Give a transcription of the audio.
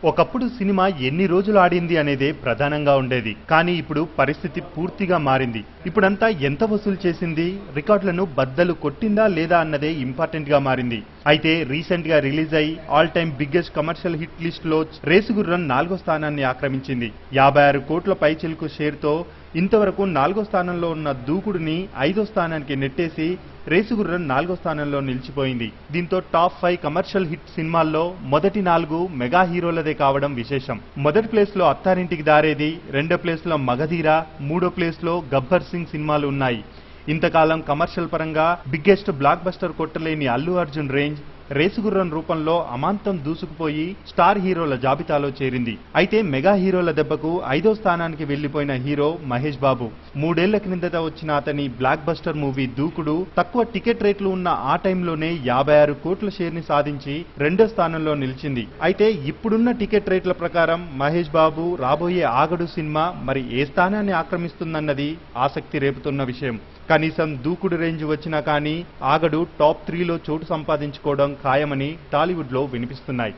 ఒకప్పుడు సినిమా ఎన్ని రోజులు ఆడింది అనేదే ప్రధానంగా ఉండేది. కానీ ఇప్పుడు పరిస్థితి పూర్తిగా మారింది. ఇప్పుడంతా ఎంత వసూలు చేసింది, రికార్డులను బద్దలు కొట్టిందా లేదా అన్నదే ఇంపార్టెంట్ గా మారింది. అయితే రీసెంట్ గా రిలీజ్ అయి all time biggest commercial hit list లో రేసుగుర్రం 4వ స్థానాన్ని ఆక్రమించింది. 56 కోట్ల పైచిలుకు షేర్ తో ఇంతవరకు 4వ స్థానంలో ఉన్న దూకుడుని 5వ స్థానానికి నెట్టేసి రేసుగుర్రం 4వ స్థానంలో నిలిచిపోయింది. దీంతో టాప్ 5 కమర్షియల్ హిట్ సినిమాల్లో మొదటి 4 మెగా హీరోలదే కావడం విశేషం. మొదటి ప్లేస్ లో అత్తారింటికి దారేది, రెండో ప్లేస్ లో మగధీర, మూడో ప్లేస్ లో గబ్బర్ సింగ్ సినిమాలు ఉన్నాయి. ఇంతకాలం కమర్షియల్ పరంగా బిగ్గెస్ట్ బ్లాక్ బస్టర్ కొట్టలేని అల్లు అర్జున్ రేంజ్ రేసుగుర్రం రూపంలో అమాంతం దూసుకుపోయి స్టార్ హీరోల జాబితాలో చేరింది. అయితే మెగా హీరోల దెబ్బకు 5వ స్థానానికి వెళ్లిపోయిన హీరో మహేష్ బాబు. 3 ఏళ్ల క్రిందట వచ్చిన అతని బ్లాక్ బస్టర్ మూవీ దూకుడు తక్కువ టికెట్ రేట్లు ఉన్న ఆ టైంలోనే 56 కోట్ల షేర్ ని సాధించి 2వ స్థానంలో నిలిచింది. అయితే ఇప్పుడున్న టికెట్ రేట్ల ప్రకారం మహేష్ బాబు రాబోయే ఆగడు సినిమా మరి ఏ స్థానాన్ని ఆక్రమిస్తుందన్నది ఆసక్తి రేపుతున్న విషయం. కనీసం దూకుడు రేంజ్ వచ్చినా కానీ ఆగడు టాప్ 3లో చోటు సంపాదించుకోవడం ఖాయమని టాలీవుడ్ లో వినిపిస్తున్నాయి.